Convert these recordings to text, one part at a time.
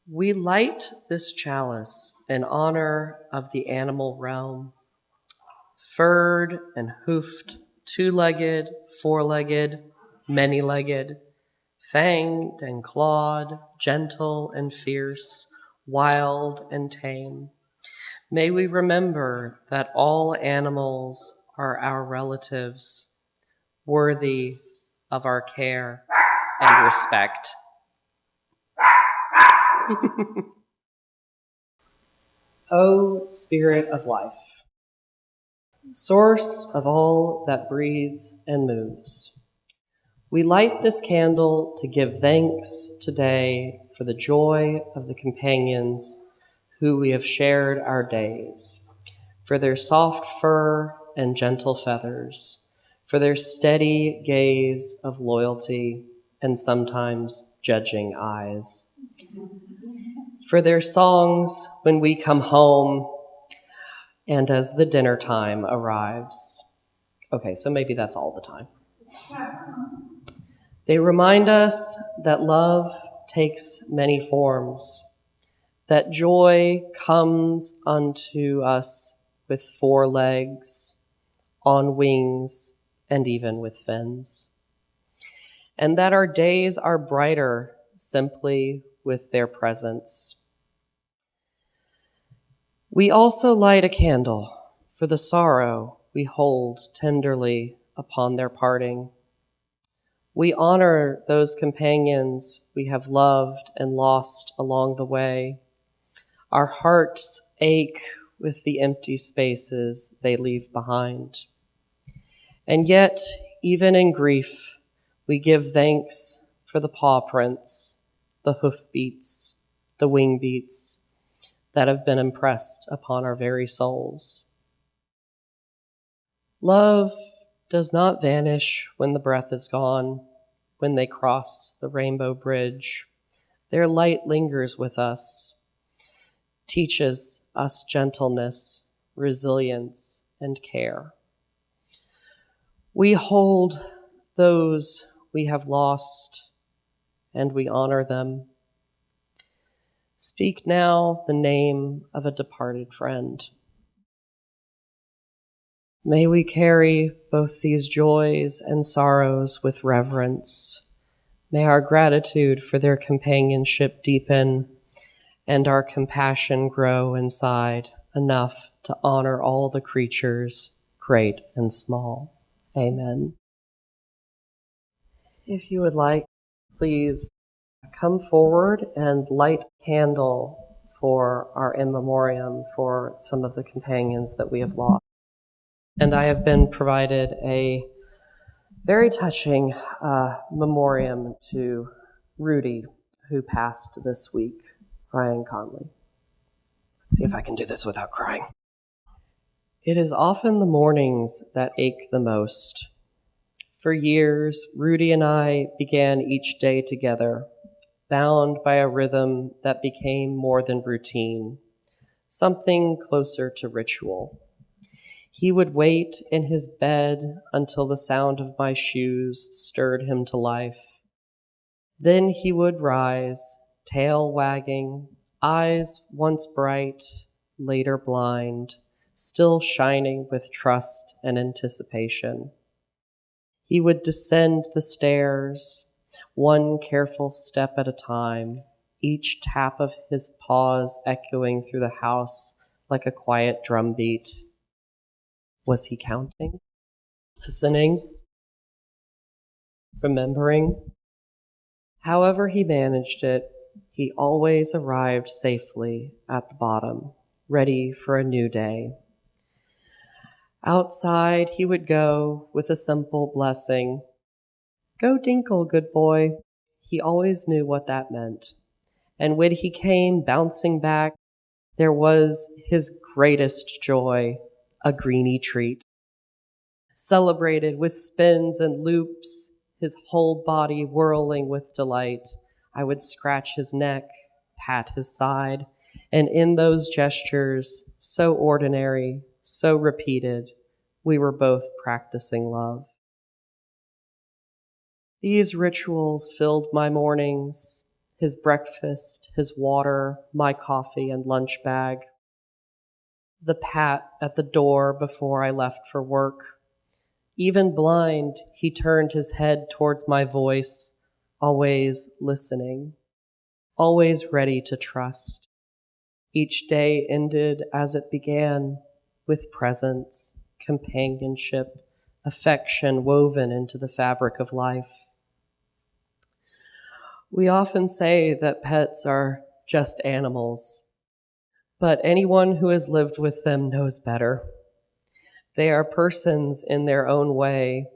We light this chalice in honor of the animal realm, furred and hoofed, two-legged, four-legged, many-legged, fanged and clawed, gentle and fierce, wild and tame. May we remember that all animals are our relatives, worthy of our care and respect. O Spirit of life, source of all that breathes and moves, we light this candle to give thanks today for the joy of the companions who we have shared our days, for their soft fur and gentle feathers, for their steady gaze of loyalty and sometimes judging eyes, for their songs when we come home and as the dinner time arrives. Okay, so maybe that's all the time. They remind us that love takes many forms, that joy comes unto us with 4 legs, on wings, and even with fins, and that our days are brighter simply with their presence. We also light a candle for the sorrow we hold tenderly upon their parting. We honor those companions we have loved and lost along the way. Our hearts ache with the empty spaces they leave behind. And yet, even in grief, we give thanks for the paw prints, the hoof beats, the wing beats that have been impressed upon our very souls. Love does not vanish when the breath is gone, when they cross the rainbow bridge. Their light lingers with us, teaches us gentleness, resilience, and care. We hold those we have lost, and we honor them. Speak now the name of a departed friend. May we carry both these joys and sorrows with reverence. May our gratitude for their companionship deepen and our compassion grow inside enough to honor all the creatures, great and small. Amen. If you would like, please come forward and light a candle for our in memoriam for some of the companions that we have lost. And I have been provided a very touching memoriam to Rudy, who passed this week, Brian Conley. Let's see if I can do this without crying. It is often the mornings that ache the most. For years, Rudy and I began each day together, bound by a rhythm that became more than routine, something closer to ritual. He would wait in his bed until the sound of my shoes stirred him to life. Then he would rise, tail wagging, eyes once bright, later blind, still shining with trust and anticipation. He would descend the stairs, one careful step at a time, each tap of his paws echoing through the house like a quiet drumbeat. Was he counting? Listening? Remembering? However he managed it, he always arrived safely at the bottom, ready for a new day. Outside he would go with a simple blessing. Go Dinkle, good boy. He always knew what that meant. And when he came bouncing back, there was his greatest joy, a greeny treat. Celebrated with spins and loops, his whole body whirling with delight, I would scratch his neck, pat his side, and in those gestures, so ordinary, so repeated, we were both practicing love. These rituals filled my mornings, his breakfast, his water, my coffee and lunch bag, the pat at the door before I left for work. Even blind, he turned his head towards my voice, always listening, always ready to trust. Each day ended as it began, with presence, companionship, affection woven into the fabric of life. We often say that pets are just animals, but anyone who has lived with them knows better. They are persons in their own way,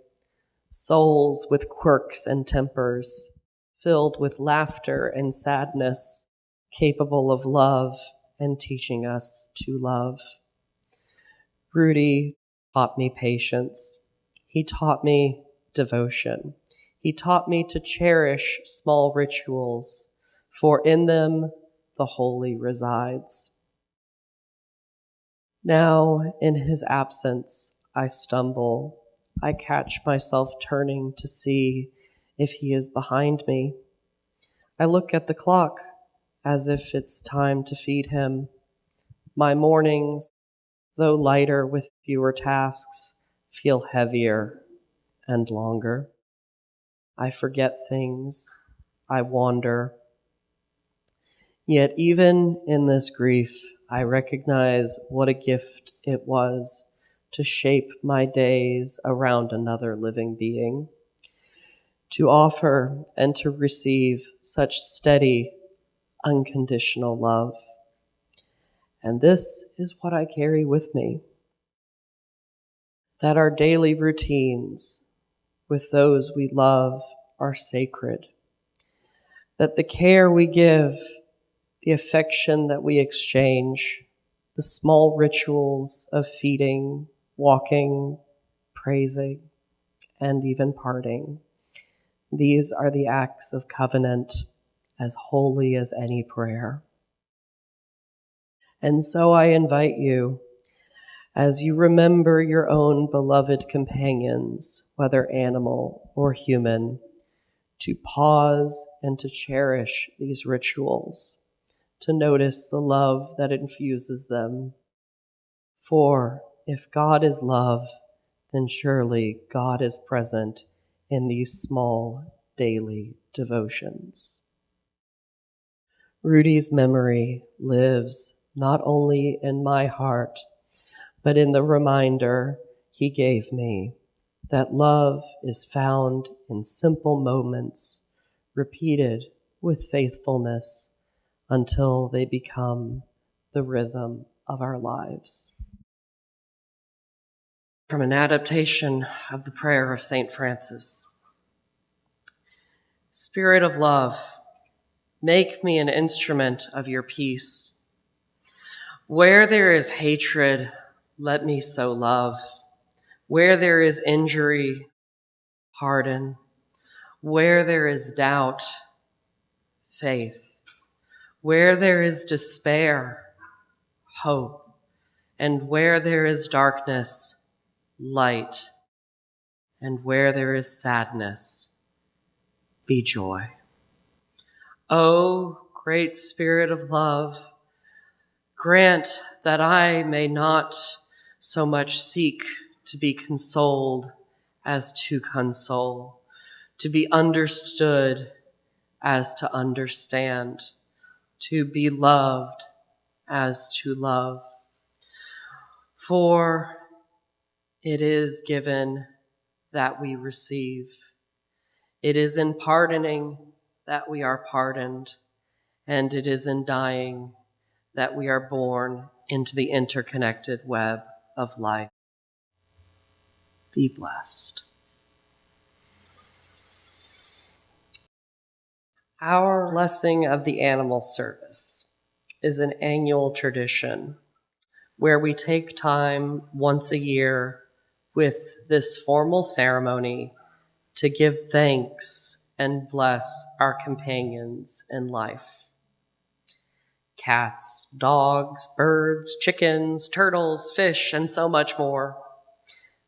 souls with quirks and tempers, filled with laughter and sadness, capable of love and teaching us to love. Rudy taught me patience. He taught me devotion. He taught me to cherish small rituals, for in them the holy resides. Now, in his absence, I stumble. I catch myself turning to see if he is behind me. I look at the clock as if it's time to feed him. My mornings, though lighter with fewer tasks, feel heavier and longer. I forget things. I wander. Yet even in this grief, I recognize what a gift it was to shape my days around another living being, to offer and to receive such steady, unconditional love. And this is what I carry with me, that our daily routines with those we love are sacred, that the care we give, the affection that we exchange, the small rituals of feeding, walking, praising, and even parting, these are the acts of covenant as holy as any prayer. And so I invite you, as you remember your own beloved companions, whether animal or human, to pause and to cherish these rituals, to notice the love that infuses them. For if God is love, then surely God is present in these small daily devotions. Rudy's memory lives not only in my heart, but in the reminder he gave me that love is found in simple moments, repeated with faithfulness until they become the rhythm of our lives. From an adaptation of the prayer of St. Francis. Spirit of love, make me an instrument of your peace. Where there is hatred, let me sow love. Where there is injury, pardon. Where there is doubt, faith. Where there is despair, hope. And where there is darkness, light. And where there is sadness, be joy. O great Spirit of love, grant that I may not so much seek to be consoled as to console, to be understood as to understand, to be loved as to love. For it is given that we receive. It is in pardoning that we are pardoned, and it is in dying that we are born into the interconnected web of life. Be blessed. Our blessing of the animal service is an annual tradition where we take time once a year with this formal ceremony to give thanks and bless our companions in life. Cats, dogs, birds, chickens, turtles, fish, and so much more.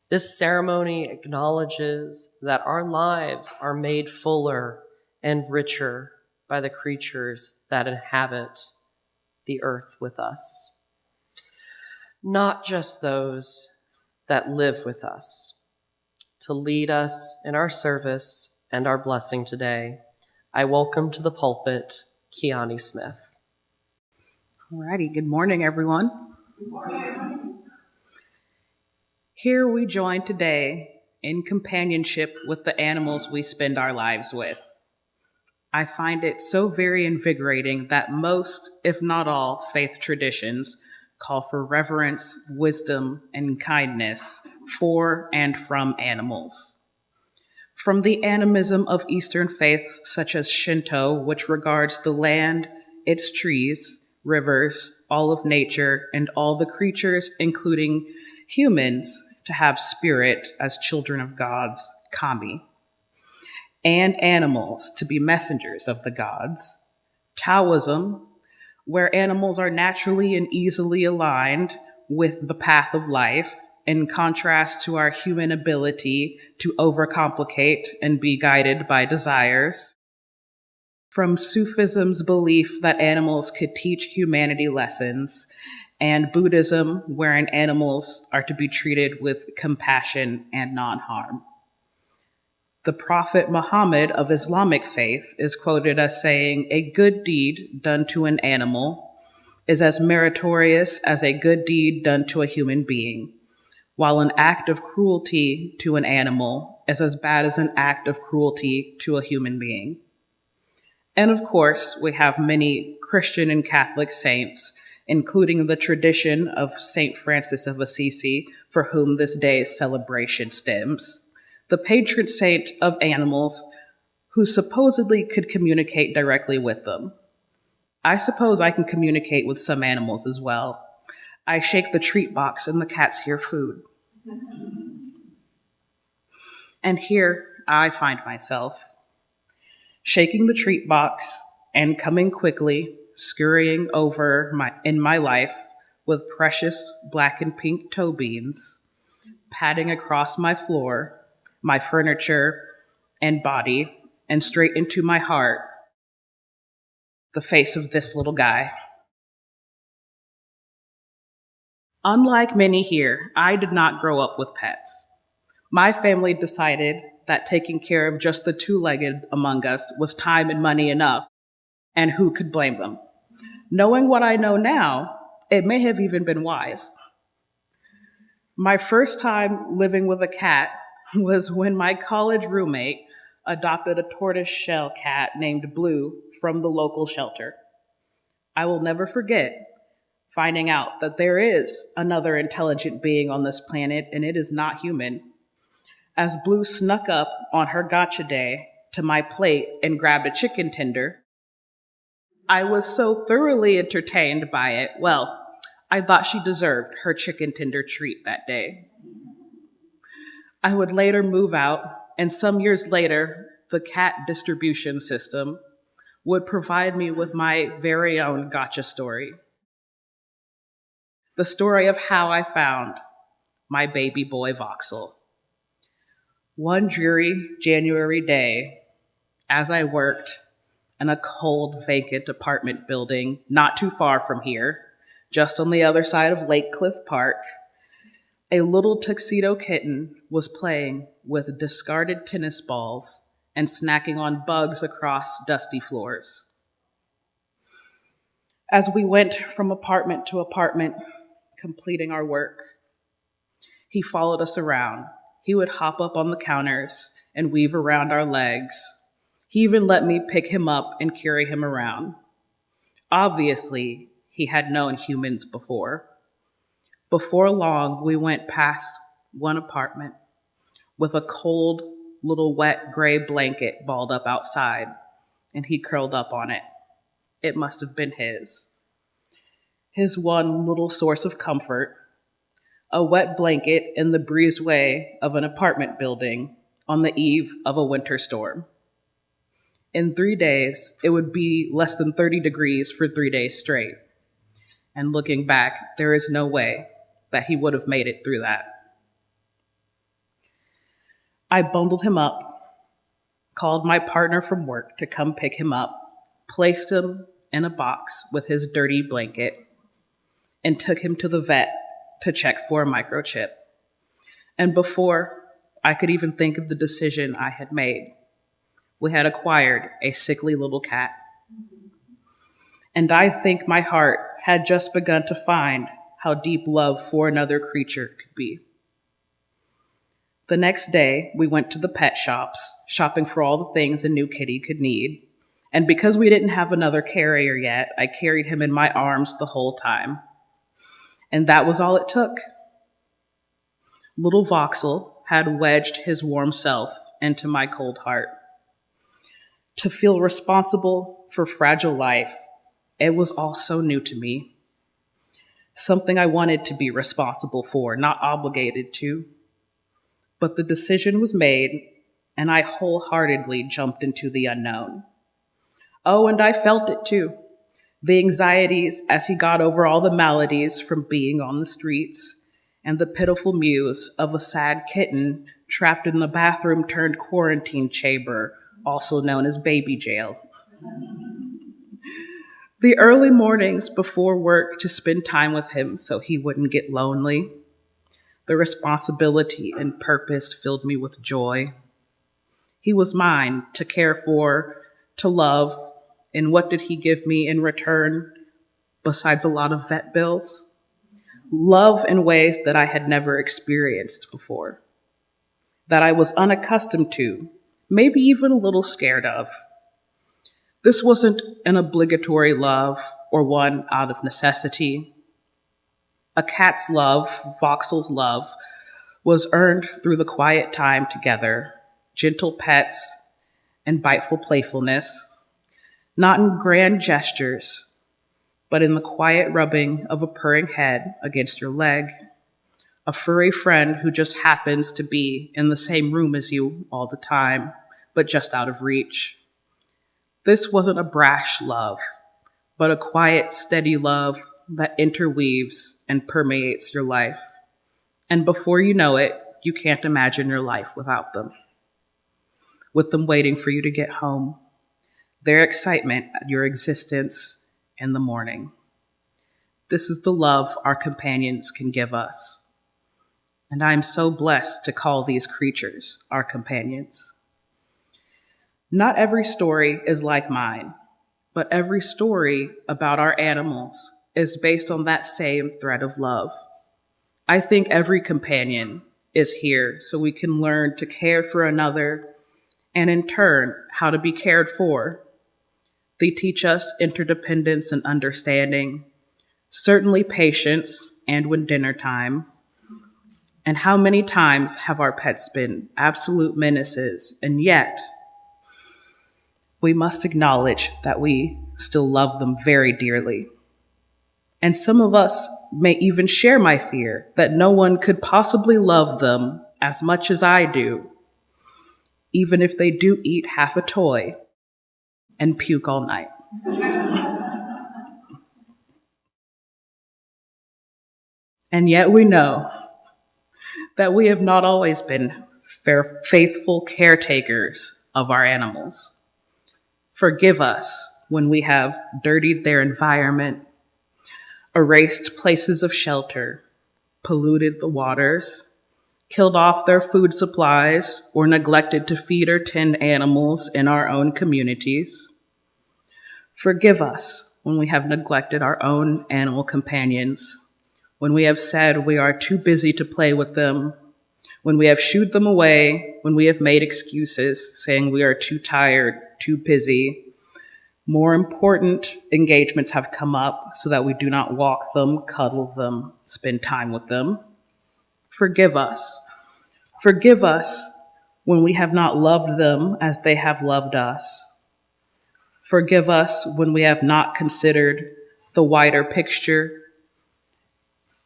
This ceremony acknowledges that our lives are made fuller and richer by the creatures that inhabit the earth with us. Not just those that live with us. To lead us in our service and our blessing today, I welcome to the pulpit Keiani Smith. Alrighty, good morning, everyone. Good morning. Here we join today in companionship with the animals we spend our lives with. I find it so very invigorating that most, if not all, faith traditions call for reverence, wisdom, and kindness for and from animals. From the animism of Eastern faiths such as Shinto, which regards the land, its trees, rivers, all of nature, and all the creatures, including humans, to have spirit as children of gods, kami, and animals to be messengers of the gods. Taoism, where animals are naturally and easily aligned with the path of life, in contrast to our human ability to overcomplicate and be guided by desires. From Sufism's belief that animals could teach humanity lessons, and Buddhism, wherein animals are to be treated with compassion and non-harm. The Prophet Muhammad of Islamic faith is quoted as saying, "A good deed done to an animal is as meritorious as a good deed done to a human being, while an act of cruelty to an animal is as bad as an act of cruelty to a human being." And of course, we have many Christian and Catholic saints, including the tradition of Saint Francis of Assisi, for whom this day's celebration stems, the patron saint of animals who supposedly could communicate directly with them. I suppose I can communicate with some animals as well. I shake the treat box and the cats hear food. And here I find myself, shaking the treat box and coming quickly, scurrying over in my life with precious black and pink toe beans, padding across my floor, my furniture and body, and straight into my heart, the face of this little guy. Unlike many here, I did not grow up with pets. My family decided that taking care of just the two-legged among us was time and money enough, and who could blame them? Knowing what I know now, it may have even been wise. My first time living with a cat was when my college roommate adopted a tortoiseshell cat named Blue from the local shelter. I will never forget finding out that there is another intelligent being on this planet, and it is not human. As Blue snuck up on her gotcha day to my plate and grabbed a chicken tender, I was so thoroughly entertained by it, well, I thought she deserved her chicken tender treat that day. I would later move out, and some years later, the cat distribution system would provide me with my very own gotcha story. The story of how I found my baby boy Voxel. One dreary January day, as I worked in a cold, vacant apartment building not too far from here, just on the other side of Lake Cliff Park, a little tuxedo kitten was playing with discarded tennis balls and snacking on bugs across dusty floors. As we went from apartment to apartment, completing our work, he followed us around. He would hop up on the counters and weave around our legs. He even let me pick him up and carry him around. Obviously, he had known humans before. Before long, we went past one apartment with a cold, little wet gray blanket balled up outside, and he curled up on it. It must have been his one little source of comfort, a wet blanket in the breezeway of an apartment building on the eve of a winter storm. In 3 days, it would be less than 30 degrees for 3 days straight. And looking back, there is no way that he would have made it through that. I bundled him up, called my partner from work to come pick him up, placed him in a box with his dirty blanket, and took him to the vet to check for a microchip. And before I could even think of the decision I had made, we had acquired a sickly little cat. And I think my heart had just begun to find how deep love for another creature could be. The next day, we went to the pet shops, shopping for all the things a new kitty could need. And because we didn't have another carrier yet, I carried him in my arms the whole time. And that was all it took. Little Voxel had wedged his warm self into my cold heart. To feel responsible for fragile life, it was all so new to me. Something I wanted to be responsible for, not obligated to. But the decision was made, and I wholeheartedly jumped into the unknown. Oh, and I felt it too. The anxieties as he got over all the maladies from being on the streets, and the pitiful mews of a sad kitten trapped in the bathroom turned quarantine chamber, also known as baby jail. The early mornings before work to spend time with him so he wouldn't get lonely. The responsibility and purpose filled me with joy. He was mine to care for, to love, and what did he give me in return besides a lot of vet bills? Love in ways that I had never experienced before, that I was unaccustomed to, maybe even a little scared of. This wasn't an obligatory love or one out of necessity. A cat's love, Voxel's love, was earned through the quiet time together, gentle pets, and biteful playfulness, not in grand gestures, but in the quiet rubbing of a purring head against your leg, a furry friend who just happens to be in the same room as you all the time, but just out of reach. This wasn't a brash love, but a quiet, steady love that interweaves and permeates your life. And before you know it, you can't imagine your life without them. With them waiting for you to get home, their excitement at your existence in the morning. This is the love our companions can give us. And I am so blessed to call these creatures our companions. Not every story is like mine, but every story about our animals is based on that same thread of love. I think every companion is here so we can learn to care for another and in turn, how to be cared for. They teach us interdependence and understanding, certainly patience and when dinner time. And how many times have our pets been absolute menaces, and yet we must acknowledge that we still love them very dearly. And some of us may even share my fear that no one could possibly love them as much as I do, even if they do eat half a toy and puke all night. And yet we know that we have not always been faithful caretakers of our animals. Forgive us when we have dirtied their environment, erased places of shelter, polluted the waters, killed off their food supplies, or neglected to feed or tend animals in our own communities. Forgive us when we have neglected our own animal companions, when we have said we are too busy to play with them, when we have shooed them away, when we have made excuses saying we are too tired, too busy. More important engagements have come up so that we do not walk them, cuddle them, spend time with them. Forgive us. Forgive us when we have not loved them as they have loved us. Forgive us when we have not considered the wider picture.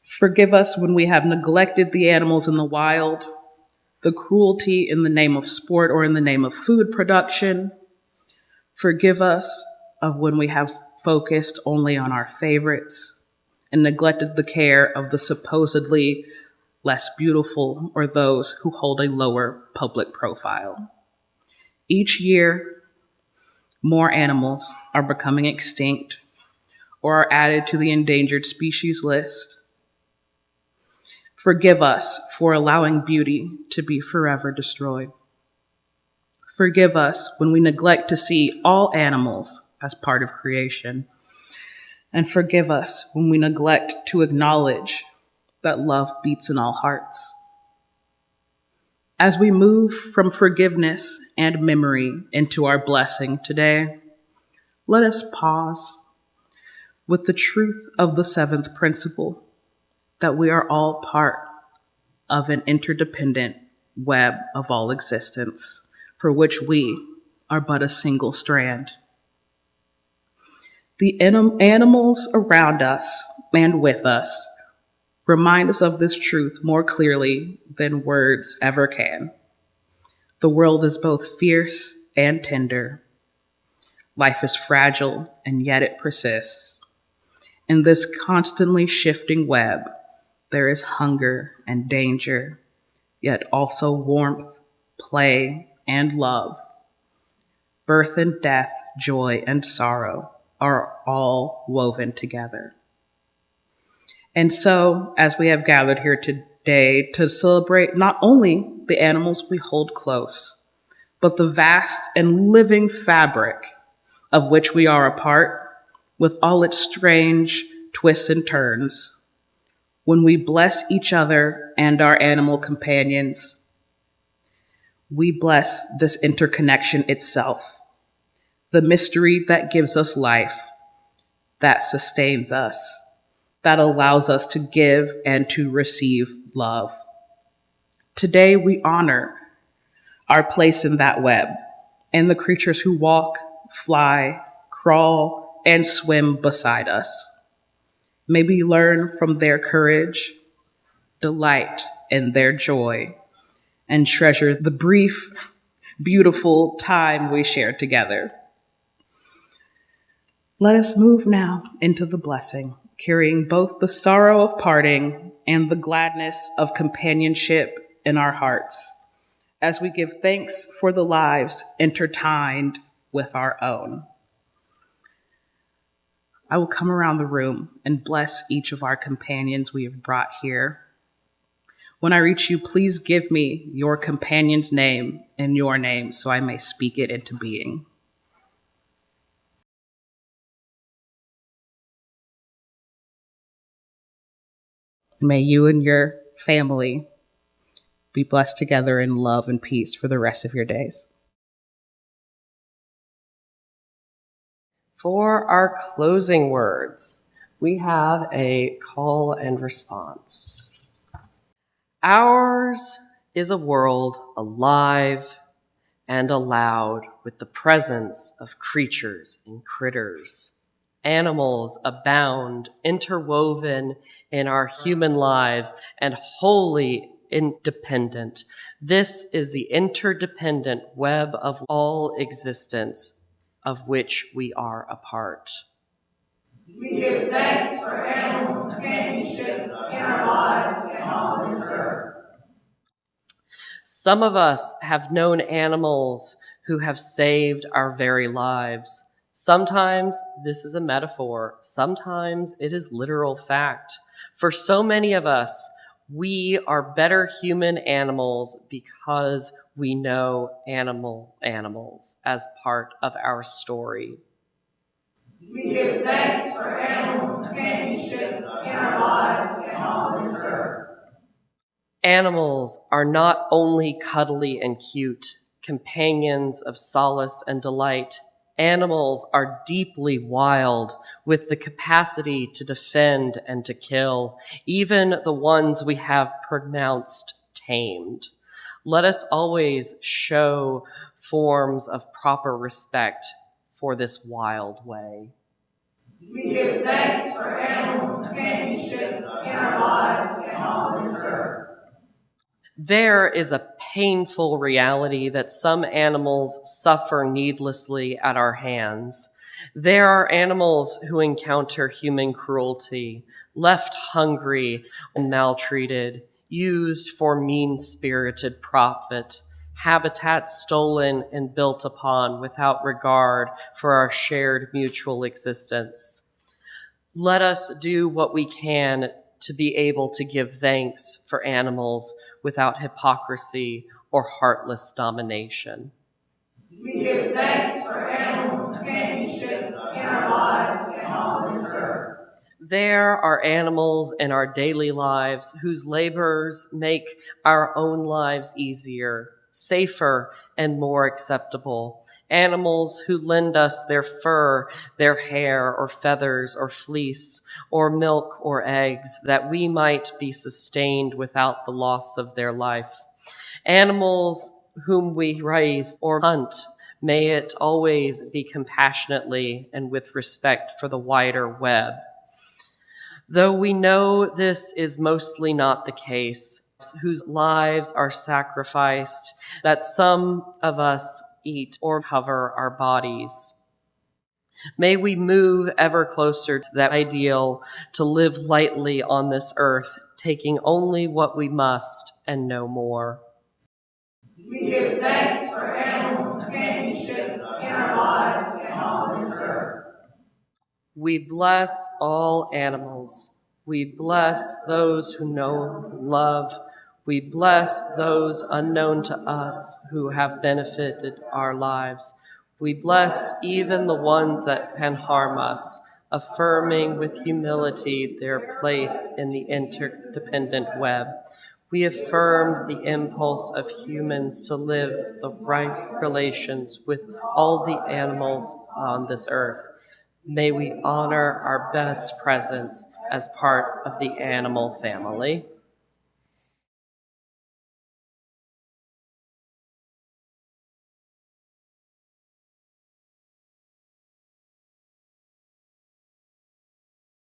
Forgive us when we have neglected the animals in the wild, the cruelty in the name of sport or in the name of food production. Forgive us of when we have focused only on our favorites and neglected the care of the supposedly less beautiful or those who hold a lower public profile. Each year, More animals are becoming extinct or are added to the endangered species list. Forgive us for allowing beauty to be forever destroyed. Forgive us when we neglect to see all animals as part of creation. And forgive us when we neglect to acknowledge that love beats in all hearts. As we move from forgiveness and memory into our blessing today, let us pause with the truth of the seventh principle that we are all part of an interdependent web of all existence, for which we are but a single strand. The animals around us and with us remind us of this truth more clearly than words ever can. The world is both fierce and tender. Life is fragile, and yet it persists. In this constantly shifting web, there is hunger and danger, yet also warmth, play, and love. Birth and death, joy and sorrow are all woven together. And so, as we have gathered here today to celebrate not only the animals we hold close, but the vast and living fabric of which we are a part, with all its strange twists and turns, when we bless each other and our animal companions, we bless this interconnection itself, the mystery that gives us life, that sustains us, that allows us to give and to receive love. Today we honor our place in that web and the creatures who walk, fly, crawl, and swim beside us. May we learn from their courage, delight in their joy, and treasure the brief, beautiful time we share together. Let us move now into the blessing, carrying both the sorrow of parting and the gladness of companionship in our hearts, as we give thanks for the lives intertwined with our own. I will come around the room and bless each of our companions we have brought here. When I reach you, please give me your companion's name and your name so I may speak it into being. May you and your family be blessed together in love and peace for the rest of your days. For our closing words, we have a call and response. Ours is a world alive and allowed with the presence of creatures and critters. Animals abound, interwoven in our human lives and wholly independent. This is the interdependent web of all existence of which we are a part. We give thanks for animal companionship in our lives and on this earth. Some of us have known animals who have saved our very lives. Sometimes this is a metaphor. Sometimes it is literal fact. For so many of us, we are better human animals because we know animals as part of our story. We give thanks for animal companionship in our lives and on this earth. Animals are not only cuddly and cute, companions of solace and delight. Animals are deeply wild, with the capacity to defend and to kill, even the ones we have pronounced tamed. Let us always show forms of proper respect for this wild way. We give thanks for animal companionship in our lives and on this earth. There is a painful reality that some animals suffer needlessly at our hands. There are animals who encounter human cruelty, left hungry and maltreated, used for mean-spirited profit, habitats stolen and built upon without regard for our shared mutual existence. Let us do what we can to be able to give thanks for animals without hypocrisy or heartless domination. We give thanks for animal companionship in our lives and on this earth. There are animals in our daily lives whose labors make our own lives easier, safer, and more acceptable. Animals who lend us their fur, their hair, or feathers, or fleece, or milk, or eggs, that we might be sustained without the loss of their life. Animals whom we raise or hunt, may it always be compassionately and with respect for the wider web. Though we know this is mostly not the case, whose lives are sacrificed, that some of us eat or cover our bodies. May we move ever closer to that ideal to live lightly on this earth, taking only what we must and no more. We give thanks for animal companionship in our lives and on this earth. We bless all animals. We bless those who know and love. We bless those unknown to us who have benefited our lives. We bless even the ones that can harm us, affirming with humility their place in the interdependent web. We affirm the impulse of humans to live the right relations with all the animals on this earth. May we honor our best presence as part of the animal family.